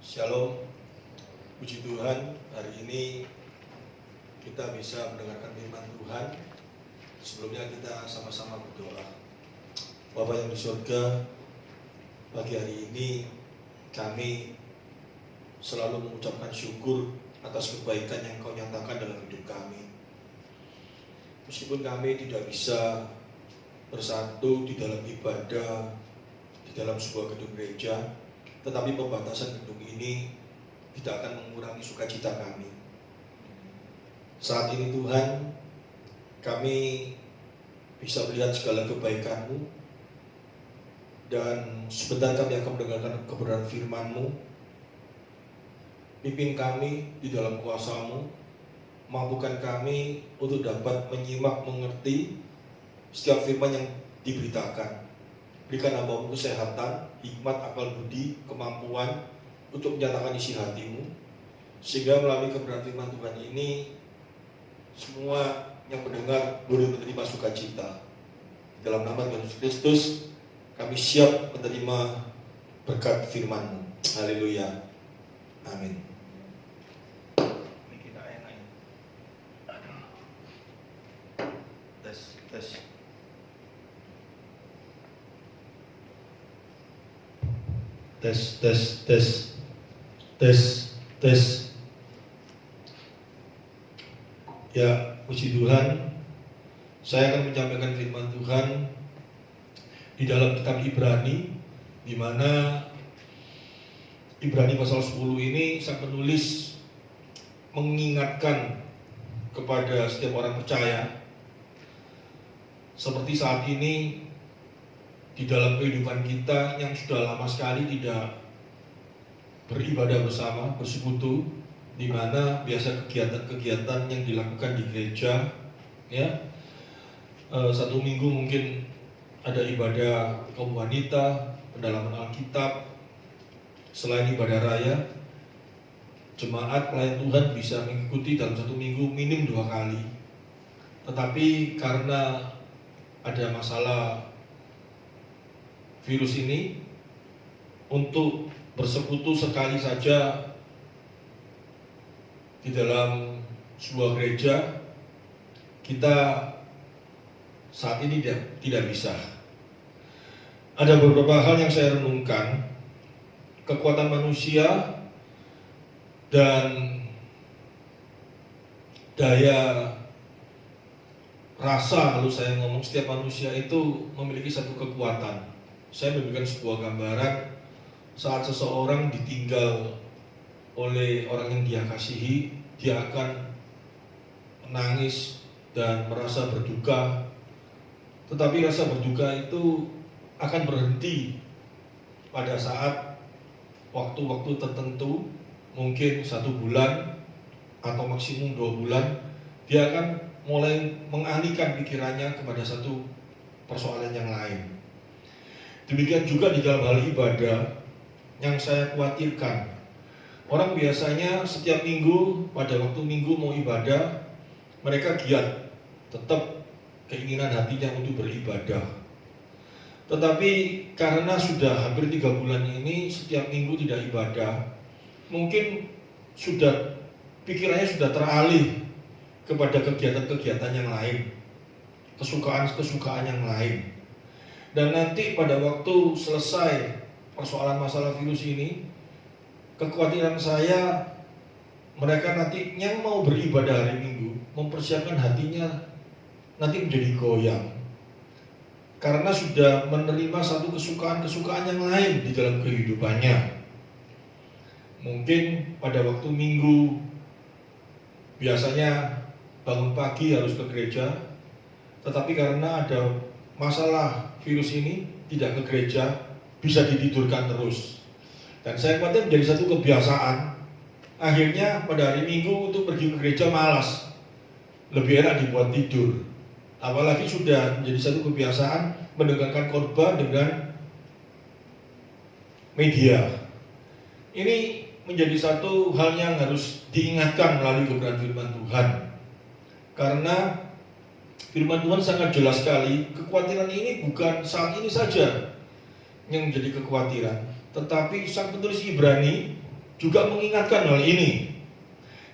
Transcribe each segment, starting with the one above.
Shalom, puji Tuhan, hari ini kita bisa mendengarkan firman Tuhan. Sebelumnya kita sama-sama berdoa. Bapa yang di surga, pagi hari ini kami selalu mengucapkan syukur atas kebaikan yang Kau nyatakan dalam hidup kami. Meskipun kami tidak bisa bersatu di dalam ibadah, di dalam sebuah gedung gereja, tetapi pembatasan gedung ini tidak akan mengurangi sukacita kami. Saat ini Tuhan, kami bisa melihat segala kebaikan-Mu, dan sebentar kami akan mendengarkan kebenaran firman-Mu. Pimpin kami di dalam kuasa-Mu, mampukan kami untuk dapat menyimak, mengerti setiap firman yang diberitakan. Berikan hamba-Mu kesehatan, hikmat, akal budi, kemampuan untuk menyatakan isi hati-Mu, sehingga melalui kebenaran firman Tuhan ini semua yang mendengar boleh menerima sukacita. Dalam nama Tuhan Yesus Kristus kami siap menerima berkat firman-Mu. Haleluya. Amin. Tes. Ya, puji Tuhan. Saya akan menyampaikan firman Tuhan di dalam kitab Ibrani, di mana Ibrani pasal 10 ini sang penulis mengingatkan kepada setiap orang percaya, seperti saat ini di dalam kehidupan kita yang sudah lama sekali tidak beribadah bersama, bersekutu, di mana biasa kegiatan-kegiatan yang dilakukan di gereja, ya, satu minggu mungkin ada ibadah kaum wanita, pendalaman Alkitab. Selain ibadah raya, jemaat pelayan Tuhan bisa mengikuti dalam satu minggu minim 2 kali. Tetapi karena ada masalah virus ini, untuk bersekutu sekali saja di dalam sebuah gereja kita saat ini tidak bisa. Ada beberapa hal yang saya renungkan, kekuatan manusia dan daya rasa. Kalau saya ngomong, setiap manusia itu memiliki satu kekuatan. Saya memberikan sebuah gambaran saat seseorang ditinggal oleh orang yang dia kasihi, dia akan menangis dan merasa berduka. Tetapi rasa berduka itu akan berhenti pada saat waktu-waktu tertentu, mungkin 1 bulan atau maksimum 2 bulan, dia akan mulai mengalihkan pikirannya kepada satu persoalan yang lain. Demikian juga di dalam hal ibadah yang saya khawatirkan. Orang biasanya setiap minggu, pada waktu minggu mau ibadah, mereka giat, tetap keinginan hatinya untuk beribadah. Tetapi karena sudah hampir 3 bulan ini setiap minggu tidak ibadah, mungkin pikirannya sudah teralih kepada kegiatan-kegiatan yang lain, kesukaan-kesukaan yang lain. Dan nanti pada waktu selesai persoalan masalah virus ini, kekhawatiran saya, mereka nanti yang mau beribadah hari Minggu mempersiapkan hatinya nanti menjadi goyang, karena sudah menerima satu kesukaan-kesukaan yang lain di dalam kehidupannya. Mungkin pada waktu Minggu biasanya bangun pagi harus ke gereja, tetapi karena ada masalah virus ini tidak ke gereja, bisa ditidurkan terus. Dan saya khawatir menjadi satu kebiasaan. Akhirnya pada hari Minggu untuk pergi ke gereja malas, lebih enak dibuat tidur. Apalagi sudah menjadi satu kebiasaan mendengarkan khotbah dengan media. Ini menjadi satu hal yang harus diingatkan melalui kebenaran firman Tuhan. Karena firman Tuhan sangat jelas sekali, kekhawatiran ini bukan saat ini saja yang menjadi kekhawatiran, tetapi sang penulis Ibrani juga mengingatkan hal ini.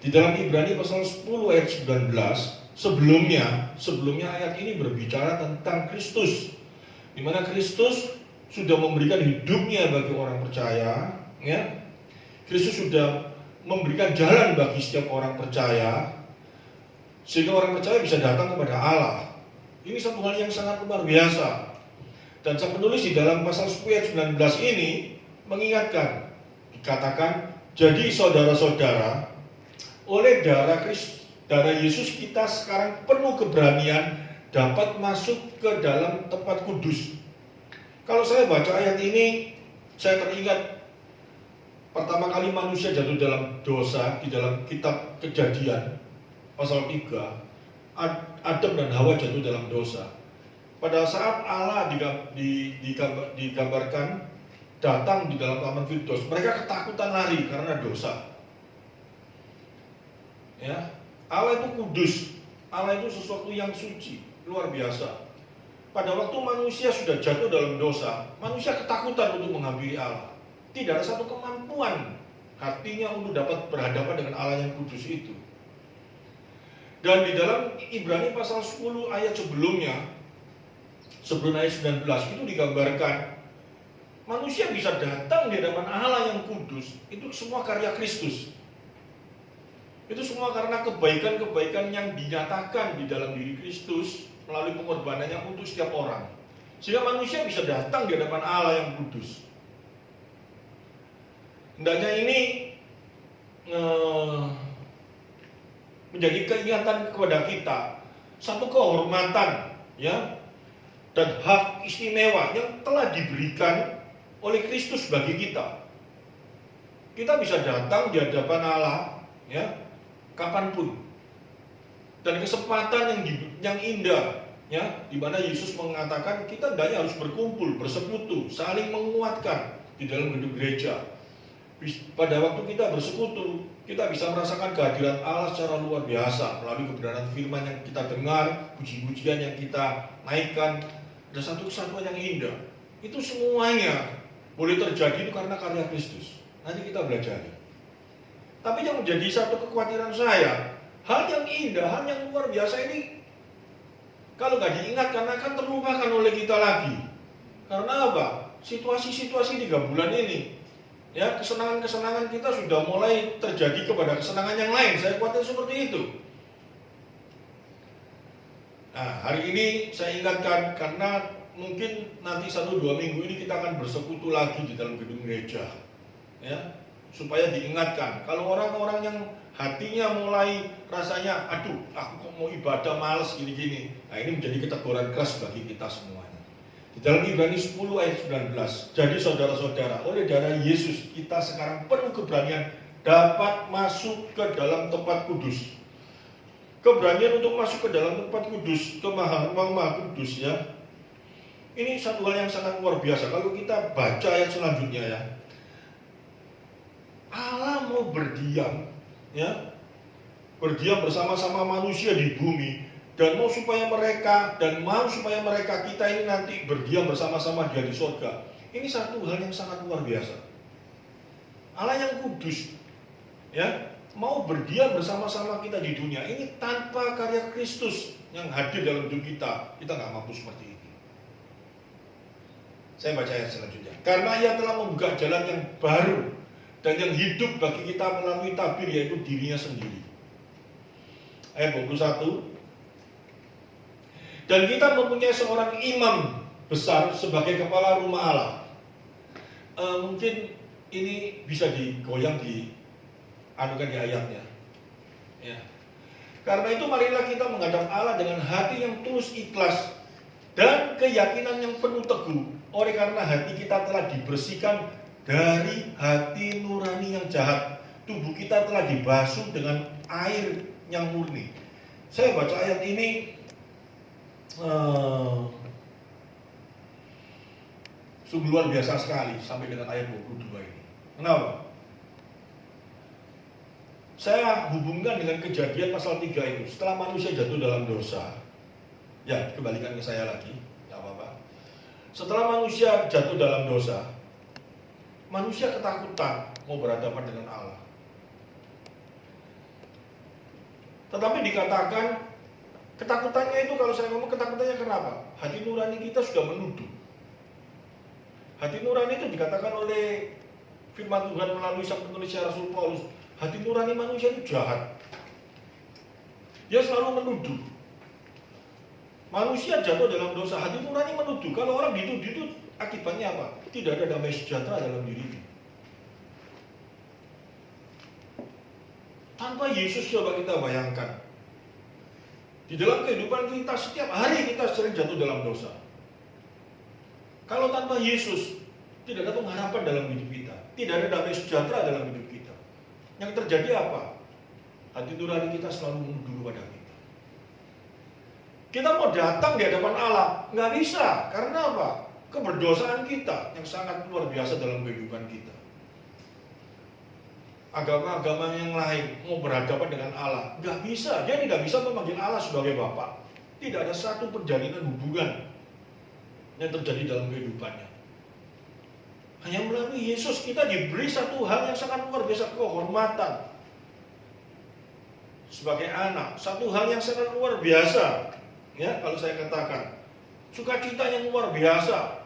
Di dalam Ibrani pasal 10 ayat 19, sebelumnya ayat ini berbicara tentang Kristus, di mana Kristus sudah memberikan hidupnya bagi orang percaya, ya. Kristus sudah memberikan jalan bagi setiap orang percaya, sehingga orang percaya bisa datang kepada Allah. Ini satu hal yang sangat luar biasa. Dan sang penulis di dalam pasal 10 ayat 19 ini mengingatkan, dikatakan, jadi saudara-saudara, oleh darah Yesus kita sekarang penuh keberanian dapat masuk ke dalam tempat kudus. Kalau saya baca ayat ini, saya teringat pertama kali manusia jatuh dalam dosa di dalam kitab Kejadian pasal 3, Adam dan Hawa jatuh dalam dosa. Pada saat Allah digambarkan datang di dalam taman Firdaus, mereka ketakutan lari karena dosa. Ya, Allah itu kudus, Allah itu sesuatu yang suci, luar biasa. Pada waktu manusia sudah jatuh dalam dosa, manusia ketakutan untuk menghampiri Allah. Tidak ada satu kemampuan hatinya untuk dapat berhadapan dengan Allah yang kudus itu. Dan di dalam Ibrani pasal 10 ayat sebelum ayat 19 itu digambarkan manusia bisa datang di hadapan Allah yang kudus, itu semua karya Kristus. Itu semua karena kebaikan-kebaikan yang dinyatakan di dalam diri Kristus melalui pengorbanannya untuk setiap orang. Sehingga manusia bisa datang di hadapan Allah yang kudus. Hendaknya ini menjadi keingatan kepada kita, satu kehormatan, ya, dan hak istimewa yang telah diberikan oleh Kristus bagi kita. Kita bisa datang di hadapan Allah, ya, kapanpun, dan kesempatan yang indah, ya, di mana Yesus mengatakan kita hendaknya harus berkumpul, bersekutu, saling menguatkan di dalam gedung gereja. Pada waktu kita bersekutu, kita bisa merasakan kehadiran Allah secara luar biasa melalui kebenaran firman yang kita dengar, puji-pujian yang kita naikkan, ada satu kesatuan yang indah. Itu semuanya boleh terjadi itu karena karya Kristus. Nanti kita belajar. Tapi yang menjadi satu kekhawatiran saya, hal yang indah, hal yang luar biasa ini kalau nggak diingatkan akan terlupakan oleh kita lagi. Karena apa? Situasi-situasi 3 bulan ini, ya, kesenangan-kesenangan kita sudah mulai terjadi kepada kesenangan yang lain. Saya khawatir seperti itu. Nah, hari ini saya ingatkan karena mungkin nanti 1-2 minggu ini kita akan bersekutu lagi di dalam gedung gereja, ya, supaya diingatkan. Kalau orang-orang yang hatinya mulai rasanya, aduh, aku kok mau ibadah males gini-gini. Nah, ini menjadi keteguran keras bagi kita semuanya. Di dalam Ibrani 10 ayat 19, jadi saudara-saudara, oleh darah Yesus kita sekarang penuh keberanian dapat masuk ke dalam tempat kudus. Keberanian untuk masuk ke dalam tempat kudus, ke ruang maha kudus, ya. Ini satu hal yang sangat luar biasa. Kalau kita baca ayat selanjutnya, ya, Allah mau berdiam, ya, berdiam bersama-sama manusia di bumi, dan mau supaya mereka kita ini nanti berdiam bersama-sama dia di surga. Ini satu hal yang sangat luar biasa. Allah yang kudus, ya, mau berdiam bersama-sama kita di dunia ini tanpa karya Kristus yang hadir dalam hidup kita nggak mampu seperti ini. Saya baca ayat selanjutnya. Karena Ia telah membuka jalan yang baru dan yang hidup bagi kita melalui tabir, yaitu dirinya sendiri. Ayat 21. Dan kita mempunyai seorang imam besar sebagai kepala rumah Allah. Mungkin ini bisa digoyang anukan di ayatnya, ya. Karena itu marilah kita menghadap Allah dengan hati yang tulus ikhlas dan keyakinan yang penuh teguh. Oleh karena hati kita telah dibersihkan dari hati nurani yang jahat, tubuh kita telah dibasuh dengan air yang murni. Saya baca ayat ini sungguh luar biasa sekali sampai dengan ayat 22 ini. Kenapa? Saya hubungkan dengan Kejadian pasal 3 itu. Setelah manusia jatuh dalam dosa, ya, kembalikan ke saya lagi, tidak apa-apa. Setelah manusia jatuh dalam dosa, manusia ketakutan mau berhadapan dengan Allah. Tetapi dikatakan ketakutannya itu, kalau saya ngomong ketakutannya kenapa? Hati nurani kita sudah menuduh. Hati nurani itu dikatakan oleh firman Tuhan melalui sang penulis Rasul Paulus. Hati nurani manusia itu jahat. Dia selalu menuduh. Manusia jatuh dalam dosa, hati nurani menuduh. Kalau orang dituduh itu akibatnya apa? Tidak ada damai sejahtera dalam dirinya. Tanpa Yesus, coba kita bayangkan. Di dalam kehidupan kita, setiap hari kita sering jatuh dalam dosa. Kalau tanpa Yesus, tidak ada pengharapan dalam hidup kita. Tidak ada damai sejahtera dalam hidup kita. Yang terjadi apa? Hati nurani kita selalu menuduh kepada kita. Kita mau datang di hadapan Allah, nggak bisa. Karena apa? Keberdosaan kita yang sangat luar biasa dalam kehidupan kita. Agama-agama yang lain mau berhadapan dengan Allah, nggak bisa. Dia tidak bisa memanggil Allah sebagai Bapa. Tidak ada satu perjalanan hubungan yang terjadi dalam kehidupannya. Hanya melalui Yesus kita diberi satu hal yang sangat luar biasa, kehormatan sebagai anak. Satu hal yang sangat luar biasa, ya, kalau saya katakan sukacita yang luar biasa.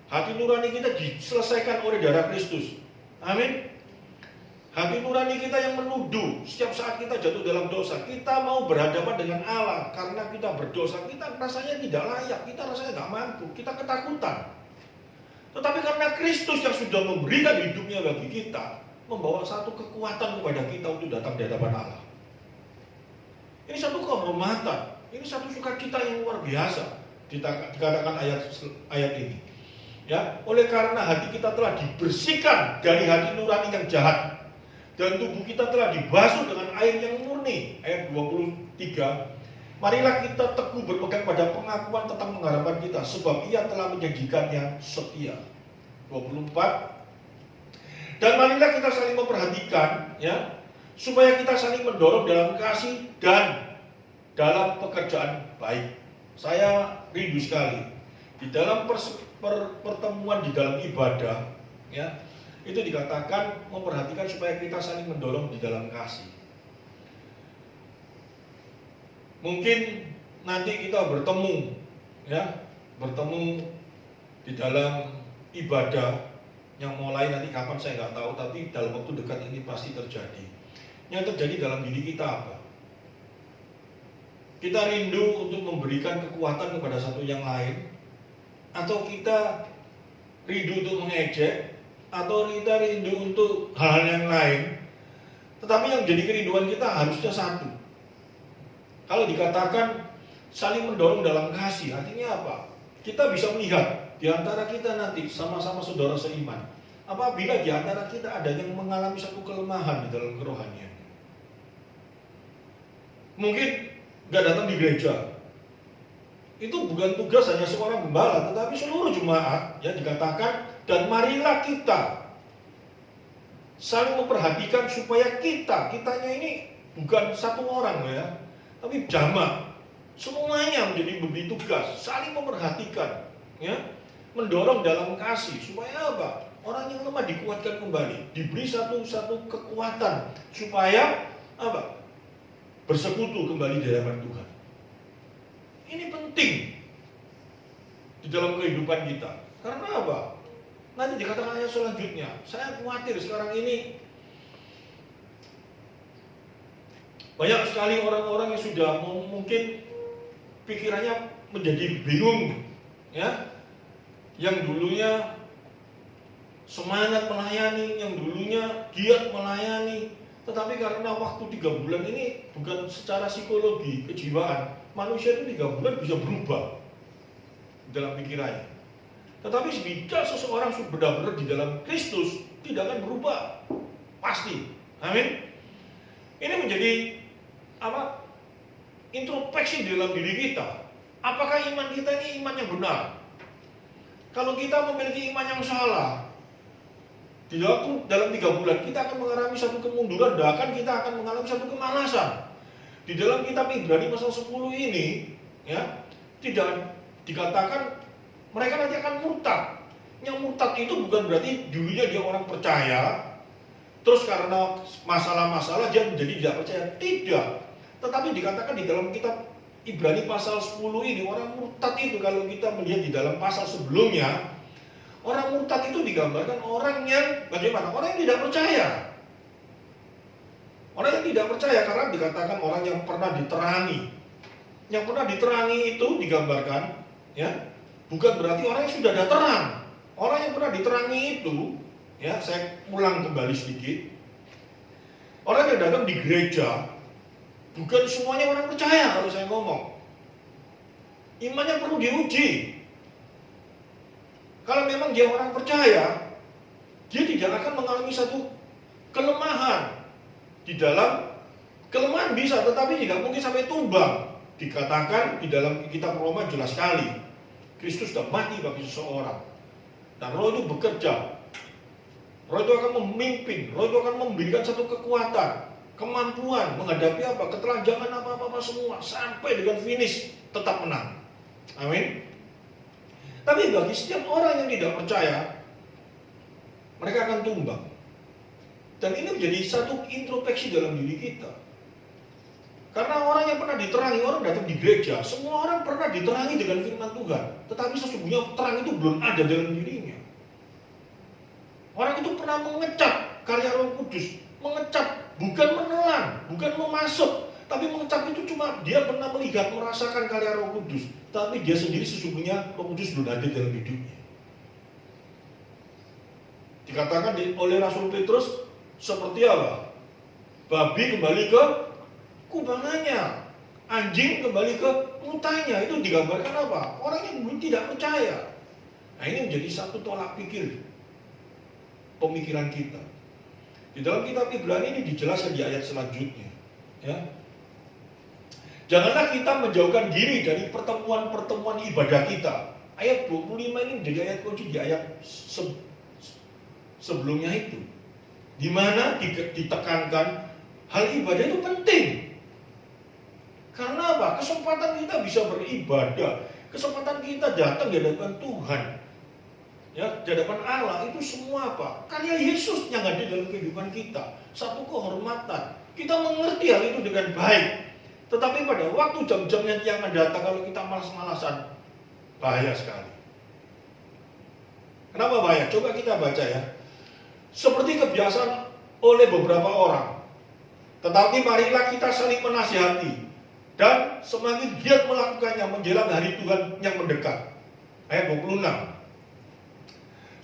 Hati nurani kita diselesaikan oleh darah Kristus. Amin. Hati nurani kita yang menuduh setiap saat kita jatuh dalam dosa. Kita mau berhadapan dengan Allah karena kita berdosa. Kita rasanya tidak layak, kita rasanya tidak mampu, kita ketakutan. Tetapi karena Kristus yang sudah memberikan hidupnya bagi kita, membawa satu kekuatan kepada kita untuk datang di hadapan Allah. Ini satu kehormatan, ini satu sukacita yang luar biasa. Dikatakan ayat ini. Ya, oleh karena hati kita telah dibersihkan dari hati nurani yang jahat, dan tubuh kita telah dibasuh dengan air yang murni. Ayat 23. Marilah kita teguh berpegang pada pengakuan tentang pengharapan kita, sebab Ia telah menjanjikannya setia. 24. Dan marilah kita saling memperhatikan, ya, supaya kita saling mendorong dalam kasih dan dalam pekerjaan baik. Saya rindu sekali di dalam pertemuan di dalam ibadah, ya, itu dikatakan memperhatikan supaya kita saling mendorong di dalam kasih. Mungkin nanti kita bertemu, ya, bertemu di dalam ibadah yang mulai nanti kapan saya nggak tahu, tapi dalam waktu dekat ini pasti terjadi. Yang terjadi dalam diri kita apa? Kita rindu untuk memberikan kekuatan kepada satu yang lain, atau kita rindu untuk mengejek, atau kita rindu untuk hal yang lain. Tetapi yang jadi kerinduan kita harusnya satu. Kalau dikatakan saling mendorong dalam kasih, artinya apa? Kita bisa melihat di antara kita nanti sama-sama saudara seiman. Apabila di antara kita ada yang mengalami satu kelemahan di dalam kerohanian, mungkin gak datang di gereja, itu bukan tugas hanya seorang gembala, tetapi seluruh jemaat, ya, dikatakan, dan marilah kita saling memperhatikan supaya kitanya ini bukan satu orang, ya, tapi jamaah, semuanya menjadi begitu tugas, saling memperhatikan, ya, mendorong dalam kasih, supaya apa? Orang yang lemah dikuatkan kembali, diberi satu kekuatan, supaya apa? Bersekutu kembali di hadapan Tuhan. Ini penting di dalam kehidupan kita. Karena apa? Nanti dikatakan ayat selanjutnya, saya khawatir sekarang ini banyak sekali orang-orang yang sudah mungkin pikirannya menjadi bingung, ya, yang dulunya semangat melayani, yang dulunya giat melayani, tetapi karena waktu 3 bulan ini, bukan secara psikologi, kejiwaan, manusia itu 3 bulan bisa berubah dalam pikirannya. Tetapi jika seseorang sudah benar-benar di dalam Kristus, tidak akan berubah, pasti. Amin. Ini menjadi apa? Introspeksi dalam diri kita. Apakah iman kita ini iman yang benar? Kalau kita memiliki iman yang salah, di dalam 3 bulan kita akan mengalami satu kemunduran, bahkan kita akan mengalami satu kemalasan. Di dalam kitab Ibrani pasal 10 ini, ya, tidak dikatakan mereka nanti akan murtad. Yang murtad itu bukan berarti dulunya dia orang percaya, terus karena masalah-masalah dia menjadi tidak percaya. Tidak. Tetapi dikatakan di dalam kitab Ibrani pasal 10 ini, orang murtad itu kalau kita melihat di dalam pasal sebelumnya, orang murtad itu digambarkan orang yang bagaimana? Orang yang tidak percaya. Orang yang tidak percaya karena dikatakan orang yang pernah diterangi. Yang pernah diterangi itu digambarkan, ya, bukan berarti orang yang sudah ada terang. Orang yang pernah diterangi itu, ya, saya ulang kembali sedikit. Orang yang datang di gereja, bukan semuanya orang percaya kalau saya ngomong. Imannya perlu diuji. Kalau memang dia orang percaya, dia tidak akan mengalami satu kelemahan. Di dalam kelemahan bisa, tetapi tidak mungkin sampai tumbang. Dikatakan di dalam kitab Roma jelas sekali, Kristus sudah mati bagi seseorang. Dan Roh itu bekerja. Roh itu akan memimpin, Roh itu akan memberikan satu kekuatan, kemampuan menghadapi apa, ketelanjangan apa-apa semua, sampai dengan finish tetap menang. Amin. Tapi bagi setiap orang yang tidak percaya, mereka akan tumbang. Dan ini menjadi satu introspeksi dalam diri kita. Karena orang yang pernah diterangi, orang datang di gereja, semua orang pernah diterangi dengan firman Tuhan. Tetapi sesungguhnya terang itu belum ada dalam dirinya. Orang itu pernah mengecap karya Roh Kudus, mengecap, bukan menelan, bukan memasuk, tapi mengecap itu cuma dia pernah melihat, merasakan karya Roh Kudus, tapi dia sendiri sesungguhnya Roh Kudus belum ada dalam hidupnya. Dikatakan oleh Rasul Petrus seperti apa? Babi kembali ke kubangannya, anjing kembali ke mutanya. Itu digambarkan apa? Orang yang tidak percaya. Nah, ini menjadi satu tolak pikir pemikiran kita. Di dalam kitab Ibrani ini dijelaskan di ayat selanjutnya, ya. Janganlah kita menjauhkan diri dari pertemuan-pertemuan ibadah kita. Ayat 25 ini menjadi ayat kunci di ayat sebelumnya itu, di mana ditekankan hal ibadah itu penting. Karena apa? Kesempatan kita bisa beribadah, kesempatan kita datang di hadapan Tuhan, ya, di hadapan Allah, itu semua apa? Karya Yesus yang ada dalam kehidupan kita. Satu kehormatan. Kita mengerti hal itu dengan baik. Tetapi pada waktu jam-jam yang akan datang, kalau kita malas-malasan, bahaya sekali. Kenapa bahaya? Coba kita baca, ya. Seperti kebiasaan oleh beberapa orang. Tetapi marilah kita saling menasihati, dan semakin giat melakukannya menjelang hari Tuhan yang mendekat. Ayat 26.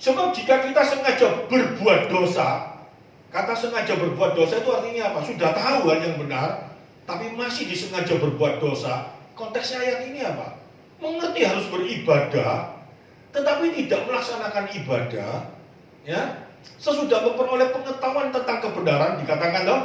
Sebab jika kita sengaja berbuat dosa, kata sengaja berbuat dosa itu artinya apa? Sudah tahu hal yang benar, tapi masih disengaja berbuat dosa. Konteksnya ayat ini apa? Mengerti harus beribadah, tetapi tidak melaksanakan ibadah, ya. Sesudah memperoleh pengetahuan tentang kebenaran, dikatakan dong,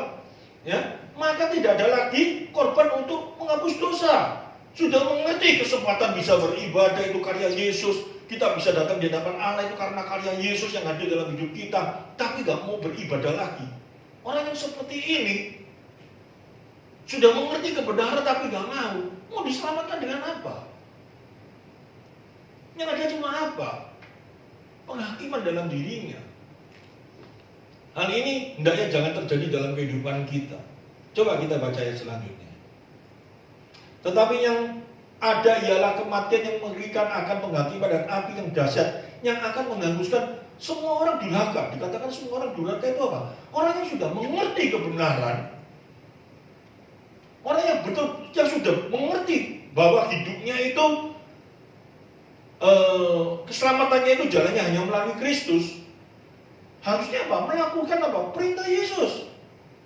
ya, maka tidak ada lagi korban untuk menghapus dosa. Sudah mengerti kesempatan bisa beribadah itu karya Yesus, kita bisa datang di hadapan Allah itu karena karya Yesus yang hadir dalam hidup kita, tapi gak mau beribadah lagi. Orang yang seperti ini sudah mengerti kebenaran tapi gak mau diselamatkan dengan apa? Yang ada cuma apa? Penghakiman dalam dirinya. Hal ini hendaknya jangan terjadi dalam kehidupan kita. Coba kita baca ayat selanjutnya. Tetapi yang ada ialah kematian yang mengerikan, akan penghakiman dan api yang dahsyat, yang akan menghanguskan semua orang durhaka. Dikatakan semua orang durhaka itu apa? Orang yang sudah mengerti kebenaran, orang yang betul, yang sudah mengerti bahwa hidupnya itu keselamatannya itu jalannya hanya melalui Kristus. Harusnya apa? Melakukan apa? Perintah Yesus.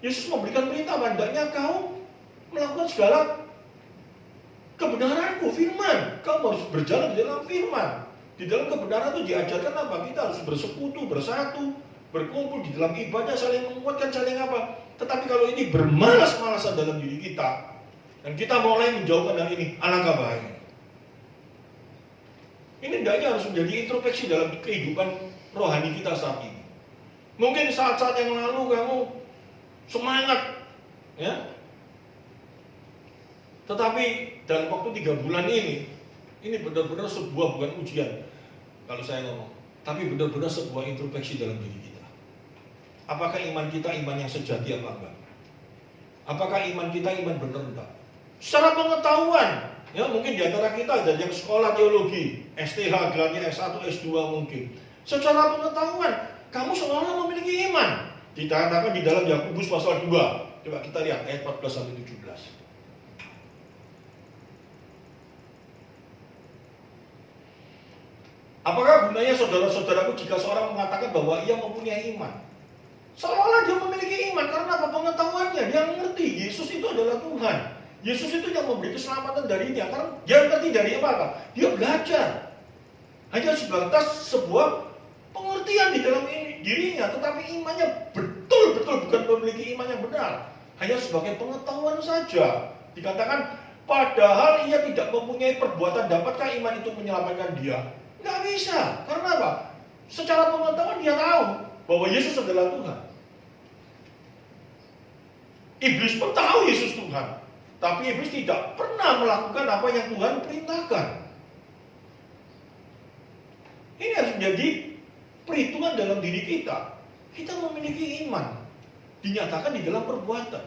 Yesus memberikan perintah, hendaknya kau melakukan segala kebenaranku, firman. Kau harus berjalan di dalam firman. Di dalam kebenaran itu diajarkan apa? Kita harus bersekutu, bersatu, berkumpul di dalam ibadah, saling menguatkan, saling apa. Tetapi kalau ini bermalas-malasan dalam diri kita, dan kita mulai menjauhkan hal ini, alangkah bahaya. Ini hendaknya harus menjadi introspeksi dalam kehidupan rohani kita saat ini. Mungkin saat-saat yang lalu kamu semangat, ya. Tetapi dalam waktu 3 bulan ini benar-benar sebuah bukan ujian. Kalau saya ngomong, tapi benar-benar sebuah introspeksi dalam diri kita. Apakah iman kita iman yang sejati apa enggak? Apakah iman kita iman benar enggak? Secara pengetahuan, ya mungkin di antara kita ada yang sekolah teologi, STH, gelarnya S1, S2 mungkin. Secara pengetahuan, kamu seolah-olah memiliki iman. Dikatakan di dalam Yakobus pasal 2. Coba kita lihat ayat 14 sampai 17. Apakah gunanya saudara-saudaraku jika seorang mengatakan bahwa ia mempunyai iman? Seolah-olah dia memiliki iman karena apa? Pengetahuannya, dia mengerti Yesus itu adalah Tuhan. Yesus itu yang memberi keselamatan darinya. Karena dia mengerti dari apa? Dia belajar. Hanya sebatas sebuah pengertian di dalam dirinya, tetapi imannya betul-betul bukan memiliki iman yang benar. Hanya sebagai pengetahuan saja. Dikatakan, padahal ia tidak mempunyai perbuatan, dapatkah iman itu menyelamatkan dia? Nggak bisa. Karena apa? Secara pengetahuan dia tahu bahwa Yesus adalah Tuhan. Iblis pun tahu Yesus Tuhan. Tapi iblis tidak pernah melakukan apa yang Tuhan perintahkan. Ini harus menjadi perhitungan dalam diri kita. Kita memiliki iman. Dinyatakan di dalam perbuatan.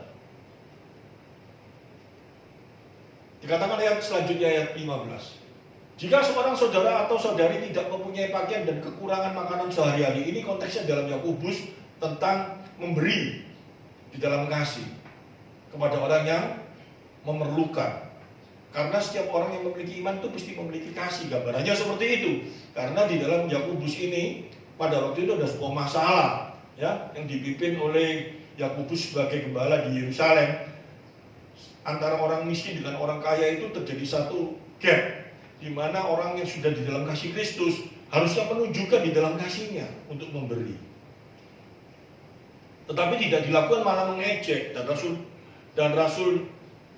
Dikatakan ayat selanjutnya ayat 15. Jika seorang saudara atau saudari tidak mempunyai pakaian dan kekurangan makanan sehari-hari, ini konteksnya dalam Yakobus tentang memberi di dalam kasih kepada orang yang memerlukan. Karena setiap orang yang memiliki iman itu pasti memiliki kasih. Gambarannya seperti itu. Karena di dalam Yakobus ini pada waktu itu ada sebuah masalah, ya, yang dipimpin oleh Yakobus sebagai gembala di Yerusalem. Antara orang miskin dengan orang kaya itu terjadi satu gap, di mana orang yang sudah di dalam kasih Kristus harusnya menunjukkan di dalam kasihnya untuk memberi. Tetapi tidak dilakukan, malah mengejek. Dan Rasul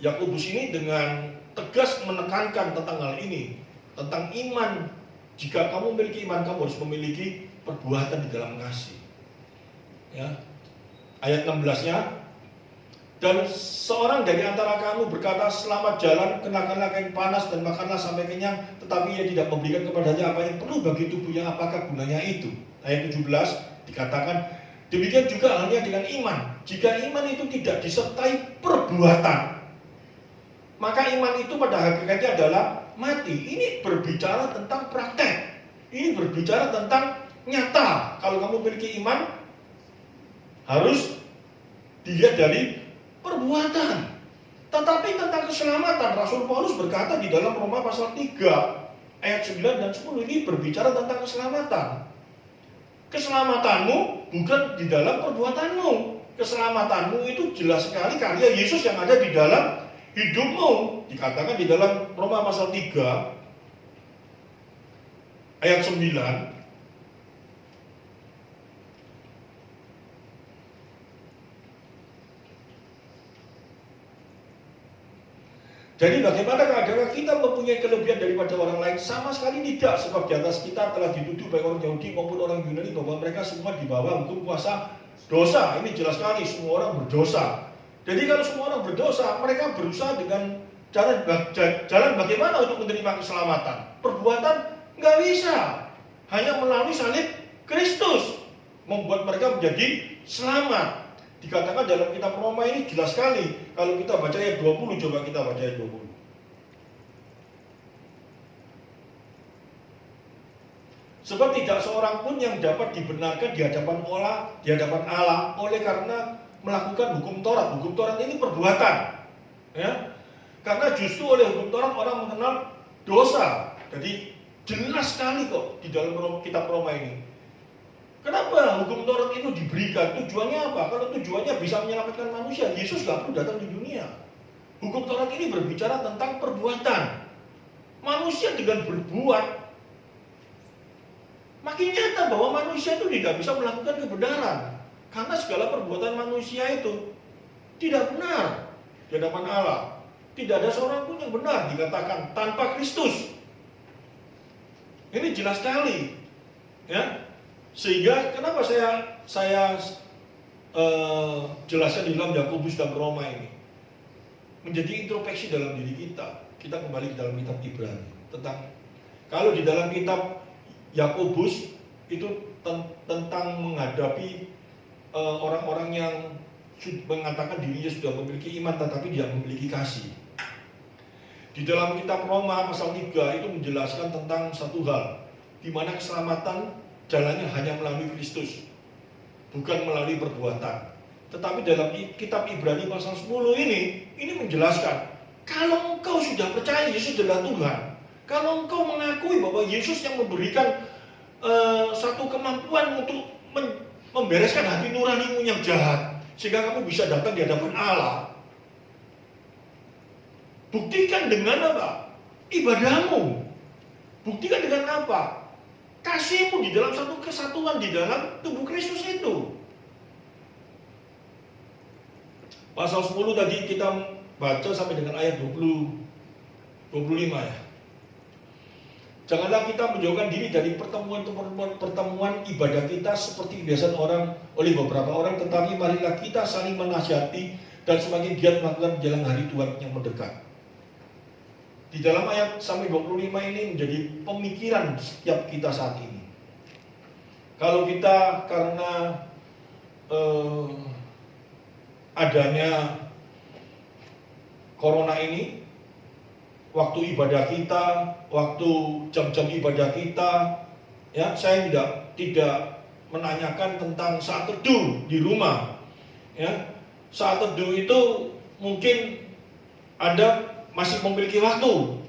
Yakobus ini dengan tegas menekankan tentang hal ini, tentang iman. Jika kamu memiliki iman, kamu harus memiliki perbuatan di dalam kasih. Ya. Ayat 16-nya, dan seorang dari antara kamu berkata, selamat jalan, kenakanlah kain panas dan makanlah sampai kenyang, tetapi ia tidak memberikan kepadanya apa yang perlu bagi tubuhnya, apakah gunanya itu? Ayat 17 dikatakan, demikian juga halnya dengan iman. Jika iman itu tidak disertai perbuatan, maka iman itu pada hakikatnya adalah mati. Ini berbicara tentang praktek. Ini berbicara tentang nyata. Kalau kamu memiliki iman, harus dilihat dari perbuatan. Tetapi tentang keselamatan, Rasul Paulus berkata di dalam Roma pasal 3 ayat 9 dan 10, ini berbicara tentang keselamatan. Keselamatanmu bukan di dalam perbuatanmu. Keselamatanmu itu jelas sekali karya Yesus yang ada di dalam hidupmu. Dikatakan di dalam Roma pasal 3 ayat 9, jadi bagaimana keadaan kita mempunyai kelebihan daripada orang lain? Sama sekali tidak, sebab di atas kita telah dituduh baik orang Yahudi maupun orang Yunani bahwa mereka semua di bawah hukum kuasa dosa. Ini jelas sekali, semua orang berdosa. Jadi kalau semua orang berdosa, mereka berusaha dengan jalan bagaimana untuk menerima keselamatan. Perbuatan nggak bisa, hanya melalui salib Kristus membuat mereka menjadi selamat. Dikatakan dalam kitab Roma ini jelas sekali. Kalau kita baca ayat 20, coba kita baca ayat 20. Sebab tidak seorang pun yang dapat dibenarkan di hadapan Allah oleh karena melakukan hukum Taurat. Hukum Taurat ini perbuatan, ya. Karena justru oleh hukum Taurat orang mengenal dosa. Jadi jelas sekali kok di dalam kitab Roma ini. Kenapa hukum Taurat itu diberikan? Tujuannya apa? Kalau tujuannya bisa menyelamatkan manusia, Yesus gak perlu datang di dunia. Hukum Taurat ini berbicara tentang perbuatan. Manusia dengan berbuat, makin nyata bahwa manusia itu tidak bisa melakukan kebenaran. Karena segala perbuatan manusia itu tidak benar di hadapan Allah. Tidak ada seorang pun yang benar, dikatakan tanpa Kristus. Ini jelas sekali, ya. Sehingga kenapa saya jelaskan di dalam Yakobus dan Roma ini menjadi introspeksi dalam diri kita. Kita kembali ke dalam kitab Ibrani tentang kalau di dalam kitab Yakobus itu tentang menghadapi orang-orang yang mengatakan dirinya sudah memiliki iman tetapi tidak memiliki kasih. Di dalam kitab Roma pasal 3 itu menjelaskan tentang satu hal, di mana keselamatan jalannya hanya melalui Kristus, bukan melalui perbuatan. Tetapi dalam kitab Ibrani pasal 10 ini menjelaskan, kalau engkau sudah percaya Yesus adalah Tuhan, kalau engkau mengakui bahwa Yesus yang memberikan satu kemampuan untuk membereskan hati nuranimu yang jahat, sehingga kamu bisa datang di hadapan Allah, buktikan dengan apa? Ibadahmu. Buktikan dengan apa? Kasihmu di dalam satu kesatuan di dalam tubuh Kristus itu. Pasal 10 tadi kita baca sampai dengan ayat 25 ya. Janganlah kita menjauhkan diri dari pertemuan ibadah kita seperti kebiasaan orang oleh beberapa orang, tetapi marilah kita saling menasihati dan semakin giat melakukan menjelang hari Tuhan yang mendekat. Di dalam ayat sampai 25 ini menjadi pemikiran setiap kita saat ini. Kalau kita karena adanya corona ini, waktu ibadah kita, waktu jam-jam ibadah kita, ya saya tidak menanyakan tentang saat teduh di rumah. Ya, saat teduh itu mungkin Anda masih memiliki waktu,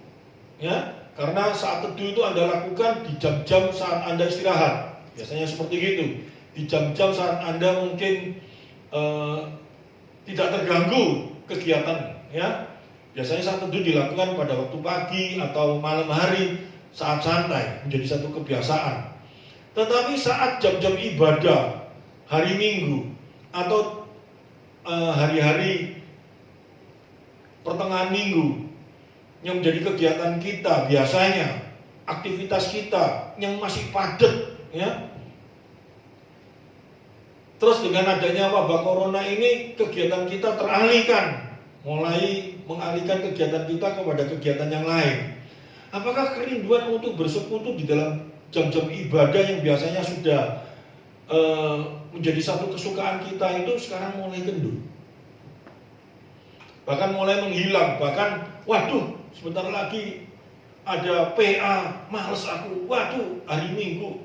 ya, karena saat teduh itu Anda lakukan di jam-jam saat Anda istirahat. Biasanya seperti itu. Di jam-jam saat Anda mungkin tidak terganggu kegiatan, ya. Biasanya saat teduh dilakukan pada waktu pagi atau malam hari saat santai, menjadi satu kebiasaan. Tetapi saat jam-jam ibadah, hari Minggu atau hari-hari pertengahan minggu yang menjadi kegiatan kita, biasanya aktivitas kita yang masih padat, ya. Terus dengan adanya wabah corona ini, kegiatan kita teralihkan, mulai mengalihkan kegiatan kita kepada kegiatan yang lain. Apakah kerinduan untuk bersekutu di dalam jam-jam ibadah yang biasanya sudah menjadi satu kesukaan kita itu sekarang mulai kendur? Bahkan mulai menghilang, bahkan waduh sebentar lagi ada PA, males aku, waduh hari Minggu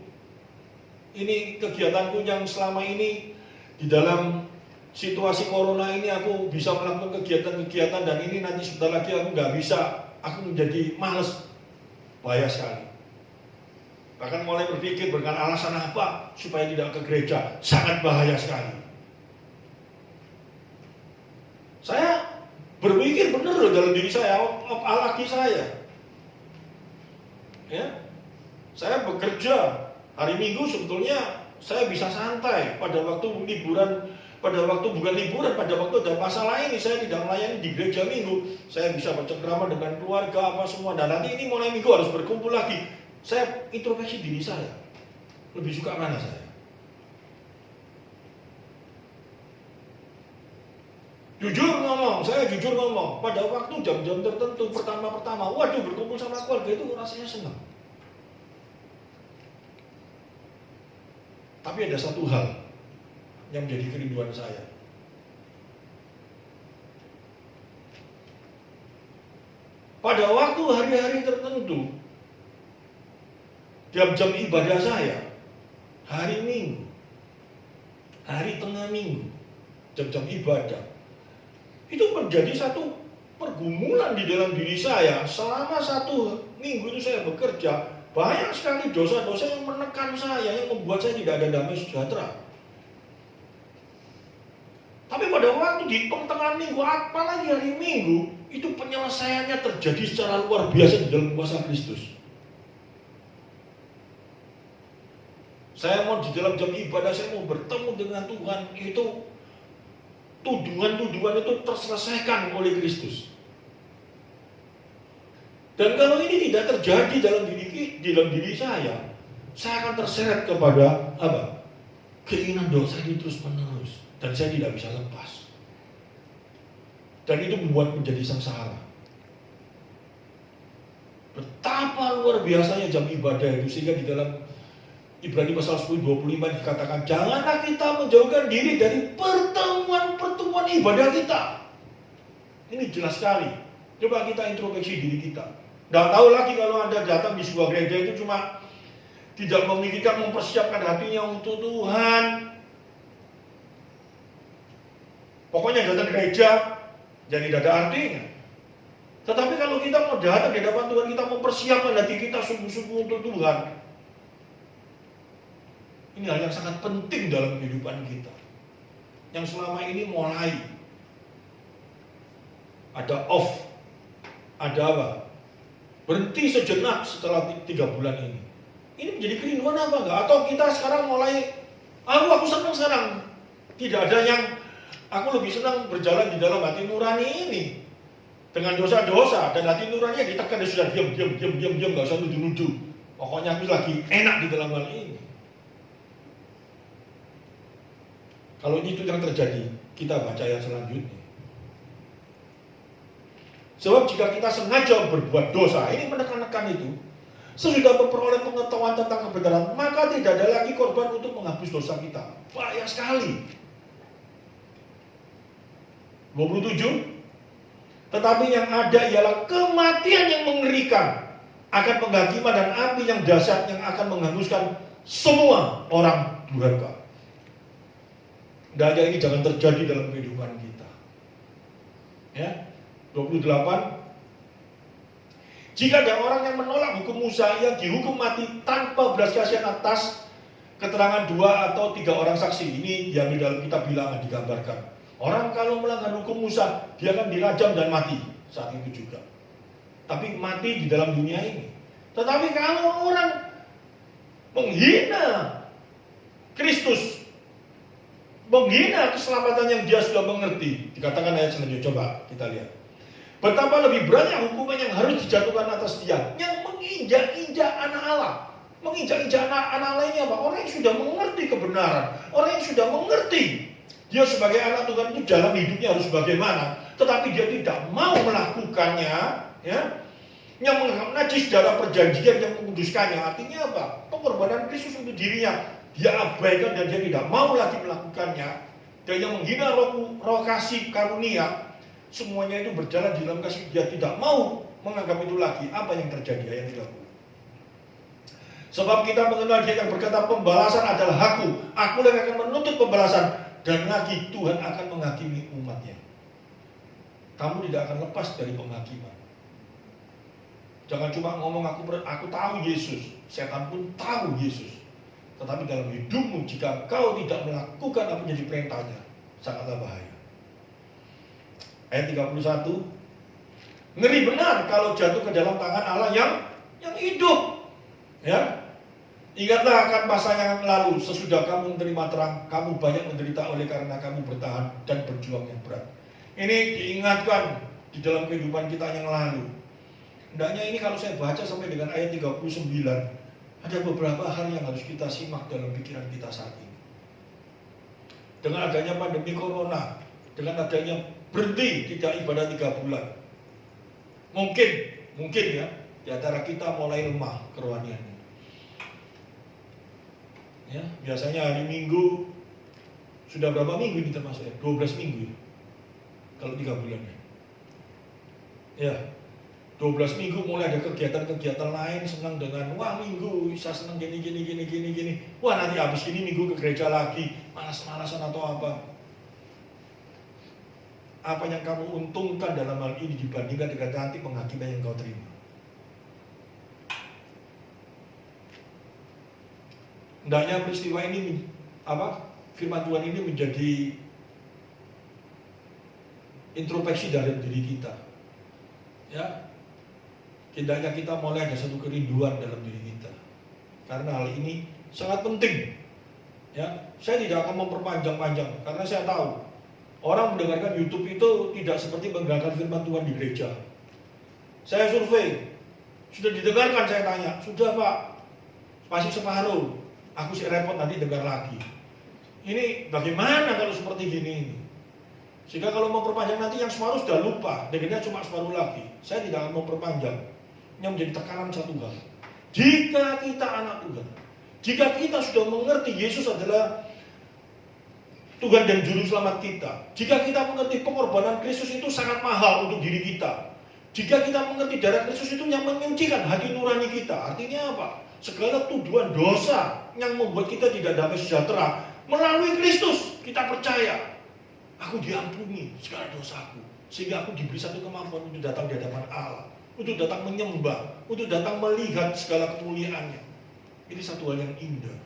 ini kegiatanku yang selama ini di dalam situasi corona ini aku bisa melakukan kegiatan-kegiatan, dan ini nanti sebentar lagi aku nggak bisa, aku menjadi males. Bahaya sekali. Bahkan mulai berpikir dengan alasan apa supaya tidak ke gereja, sangat bahaya sekali. Saya berpikir benar loh dalam diri saya, apalagi saya. Ya, saya bekerja hari Minggu, sebetulnya saya bisa santai pada waktu liburan, pada waktu bukan liburan, pada waktu ada masalah ini saya tidak melayani di gereja Minggu. Saya bisa bercengkrama dengan keluarga apa semua. Dan nanti ini mulai Minggu harus berkumpul lagi. Saya introspeksi diri saya. Lebih suka mana saya? Saya jujur ngomong, pada waktu jam-jam tertentu pertama-pertama, waduh berkumpul sama keluarga itu rasanya senang. Tapi ada satu hal yang menjadi kerinduan saya. Pada waktu hari-hari tertentu, jam-jam ibadah saya, hari Minggu, hari tengah minggu, jam-jam ibadah, itu menjadi satu pergumulan di dalam diri saya. Selama 1 minggu itu saya bekerja, banyak sekali dosa-dosa yang menekan saya, yang membuat saya tidak ada damai sejahtera. Tapi pada waktu di pertengahan minggu, apalagi hari Minggu, itu penyelesaiannya terjadi secara luar biasa di dalam kuasa Kristus. Saya mau di dalam jam ibadah, saya mau bertemu dengan Tuhan, itu tuduhan-tuduhan itu terselesaikan oleh Kristus. Dan kalau ini tidak terjadi dalam diri saya akan terseret kepada apa? Keinginan dosa ini terus menerus, dan saya tidak bisa lepas. Dan itu membuat menjadi sengsara. Betapa luar biasanya jam ibadah itu, sehingga di dalam Ibrani pasal 10:25 dikatakan, janganlah kita menjauhkan diri dari pertemuan-pertemuan ibadah kita. Ini jelas sekali. Coba kita introspeksi diri kita. Nggak tahu lagi kalau Anda datang di sebuah gereja itu cuma tidak memikirkan, mempersiapkan hatinya untuk Tuhan. Pokoknya datang gereja, jadi tidak ada artinya. Tetapi kalau kita mau datang di hadapan Tuhan, kita mempersiapkan hati kita sungguh-sungguh untuk Tuhan. Ini hal yang sangat penting dalam kehidupan kita. Yang selama ini mulai ada off, ada apa? Berhenti sejenak setelah 3 bulan ini. Ini menjadi kerinduan apa enggak? Atau kita sekarang mulai, aku senang sekarang. Tidak ada yang, aku lebih senang berjalan di dalam hati nurani ini. Dengan dosa-dosa dan hati nuraninya ditekan, dia sudah diam, gak usah nuduh-nuduh. Pokoknya aku lagi enak di dalam hal ini. Kalau itu yang terjadi, kita baca yang selanjutnya. Sebab jika kita sengaja berbuat dosa, ini menekan-nekan itu, sesudah memperoleh pengetahuan tentang kebenaran, maka tidak ada lagi korban untuk menghapus dosa kita. Bahaya sekali. 27. Tetapi yang ada ialah kematian yang mengerikan, akan penghakiman dan api yang dahsyat yang akan menghanguskan semua orang durhaka. Daya ini jangan terjadi dalam kehidupan kita. Ya. 28. Jika ada orang yang menolak hukum Musa yang dihukum mati tanpa belas kasihan atas keterangan 2 atau 3 orang saksi, ini yang di dalam kitab Bilangan digambarkan. Orang kalau melanggar hukum Musa, dia akan dirajam dan mati saat itu juga. Tapi mati di dalam dunia ini. Tetapi kalau orang menghina Kristus, menghina keselamatan yang dia sudah mengerti, dikatakan ayat selanjutnya, coba kita lihat. Betapa lebih beratnya hukuman yang harus dijatuhkan atas dia yang menginjak-injak anak Allah. Menginjak-injak anak Allah ini apa? Orang yang sudah mengerti kebenaran, orang yang sudah mengerti dia sebagai anak Tuhan itu dalam hidupnya harus bagaimana, tetapi dia tidak mau melakukannya, ya, yang najis darah perjanjian yang menguduskannya. Artinya apa? Pengorbanan Kristus untuk dirinya dia abaikan dan dia tidak mau lagi melakukannya. Dan yang menghina roh kasih karunia, semuanya itu berjalan di dalam kasih, dia tidak mau menganggap itu lagi. Apa yang terjadi? Ayat 30. Sebab kita mengenal dia yang berkata, pembalasan adalah hakku, aku yang akan menuntut pembalasan, dan lagi Tuhan akan menghakimi umatnya. Kamu tidak akan lepas dari penghakiman. Jangan cuma ngomong aku tahu Yesus, setan pun tahu Yesus. Tetapi dalam hidupmu, jika kau tidak melakukan apa yang jadi perintahnya, sangatlah bahaya. Ayat 31. Ngeri benar kalau jatuh ke dalam tangan Allah yang hidup. Ya. Ingatlah akan masa yang lalu, sesudah kamu menerima terang, kamu banyak menderita oleh karena kamu bertahan dan berjuang yang berat. Ini diingatkan di dalam kehidupan kita yang lalu. Hendaknya ini kalau saya baca sampai dengan ayat 39, ada beberapa hal yang harus kita simak dalam pikiran kita saat ini. Dengan adanya pandemi corona, dengan adanya berhenti tidak ibadah 3 bulan, mungkin ya, di antara kita mulai lemah kerohaniannya. Ya, biasanya hari Minggu, sudah berapa minggu ini termasuknya? 12 minggu ya, kalau 3 bulan ya. 12 minggu mulai ada kegiatan-kegiatan lain, senang dengan, wah Minggu bisa senang gini. Wah nanti habis ini Minggu ke gereja lagi, malas-malasan atau apa. Apa yang kamu untungkan dalam hal ini dibandingkan dengan nanti penghakiman yang kau terima? Hendaknya peristiwa ini, firman Tuhan ini menjadi introspeksi dari diri kita. Ya, hendaknya kita mulai ada satu kerinduan dalam diri kita. Karena hal ini sangat penting. Ya, saya tidak akan memperpanjang-panjang karena saya tahu orang mendengarkan YouTube itu tidak seperti mendengarkan firman Tuhan di gereja. Saya survei, sudah didengarkan, saya tanya, sudah Pak, masih separuh. Aku sih repot nanti dengar lagi. Ini bagaimana kalau seperti gini? Sehingga kalau mau perpanjang nanti yang separuh sudah lupa, dengarnya cuma separuh lagi. Saya tidak akan mau perpanjang. Yang menjadi tekanan satu hal. Jika kita anak Tuhan, Jika kita sudah mengerti Yesus adalah Tuhan dan Juru Selamat kita, jika kita mengerti pengorbanan Kristus itu sangat mahal untuk diri kita, jika kita mengerti darah Kristus itu yang menyucikan hati nurani kita, artinya apa? Segala tuduhan dosa yang membuat kita tidak damai sejahtera, melalui Kristus kita percaya, aku diampuni segala dosaku, sehingga aku diberi satu kemampuan untuk datang di hadapan Allah, untuk datang menyembah, untuk datang melihat segala kemuliaannya. Ini satu hal yang indah.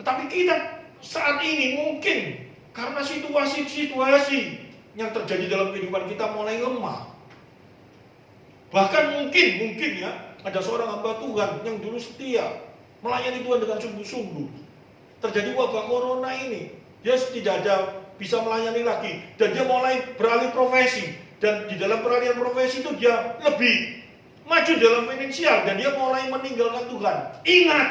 Tetapi kita saat ini mungkin karena situasi-situasi yang terjadi dalam kehidupan kita mulai lemah. Bahkan mungkin ya, ada seorang hamba Tuhan yang dulu setia melayani Tuhan dengan sungguh-sungguh. Terjadi wabah corona ini, dia tidak ada bisa melayani lagi, dan dia mulai beralih profesi. Dan di dalam peralihan profesi itu dia lebih maju dalam finansial, dan dia mulai meninggalkan Tuhan. Ingat,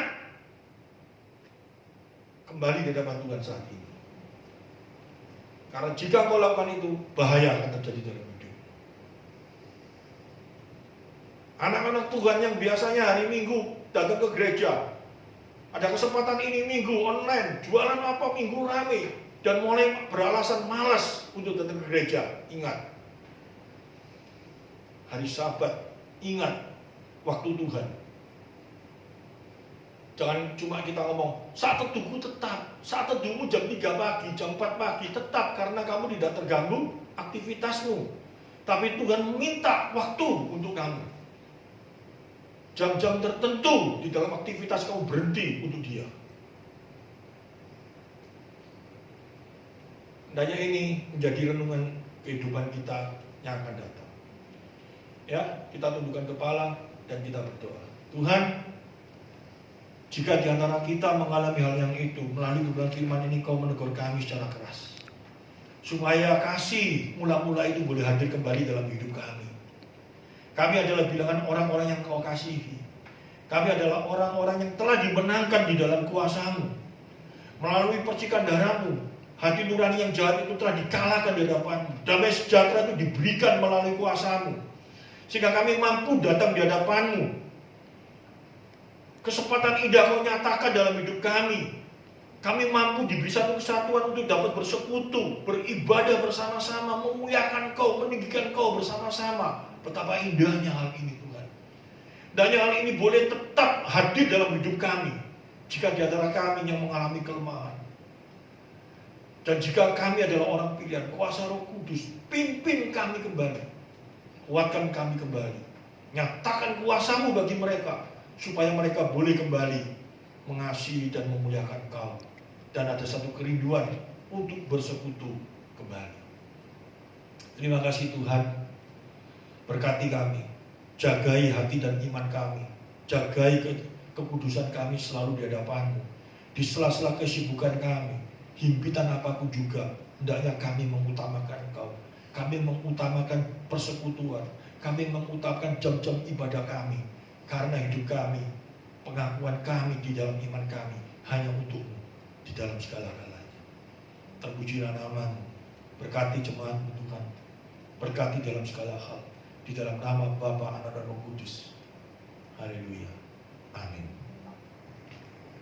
kembali ke hadapan Tuhan saat ini. Karena jika kau lakukan itu, bahaya akan terjadi dalam hidup. Anak-anak Tuhan yang biasanya hari Minggu datang ke gereja, ada kesempatan ini Minggu online, jualan apa Minggu rame, dan mulai beralasan malas untuk datang ke gereja. Ingat, hari Sabat, ingat waktu Tuhan. Jangan cuma kita ngomong, saat teduhmu tetap, saat teduhmu jam 3 pagi, jam 4 pagi, tetap karena kamu tidak terganggu aktivitasmu. Tapi Tuhan meminta waktu untuk kamu. Jam-jam tertentu di dalam aktivitas kamu berhenti untuk Dia. Hendaknya ini menjadi renungan kehidupan kita yang akan datang. Ya, kita tundukkan kepala dan kita berdoa. Tuhan, jika di antara kita mengalami hal yang itu, melalui kebenaran firman ini Kau menegur kami secara keras, supaya kasih mula-mula itu boleh hadir kembali dalam hidup kami. Kami adalah bilangan orang-orang yang Kau kasihi. Kami adalah orang-orang yang telah dimenangkan di dalam kuasa-Mu. Melalui percikan darah-Mu, hati nurani yang jahat itu telah dikalahkan di hadapan-Mu. Damai sejahtera itu diberikan melalui kuasa-Mu, sehingga kami mampu datang di hadapan-Mu. Kesempatan indah Kau nyatakan dalam hidup kami. Kami mampu diberi satu kesatuan untuk dapat bersekutu, beribadah bersama-sama, memuliakan Kau, meninggikan Kau bersama-sama. Betapa indahnya hal ini Tuhan. Dan hal ini boleh tetap hadir dalam hidup kami, jika di antara kami yang mengalami kelemahan. Dan jika kami adalah orang pilihan, kuasa Roh Kudus, pimpin kami kembali, kuatkan kami kembali, nyatakan kuasa-Mu bagi mereka, supaya mereka boleh kembali mengasihi dan memuliakan Kau, dan ada satu kerinduan untuk bersekutu kembali. Terima kasih Tuhan, berkati kami, jagai hati dan iman kami, jagai kekudusan kami selalu di hadapan-Mu. Di sela-sela kesibukan kami, himpitan apapun juga, hendaknya kami mengutamakan Kau. Kami mengutamakan persekutuan, kami mengutamakan jam-jam ibadah kami, karena hidup kami, pengakuan kami di dalam iman kami hanya untuk-Mu di dalam segala galanya. Terpujilah nama-Mu, berkati jemaat-Mu Tuhan, berkati dalam segala hal, di dalam nama Bapa, Anak, dan Roh Kudus. Haleluya. Amin.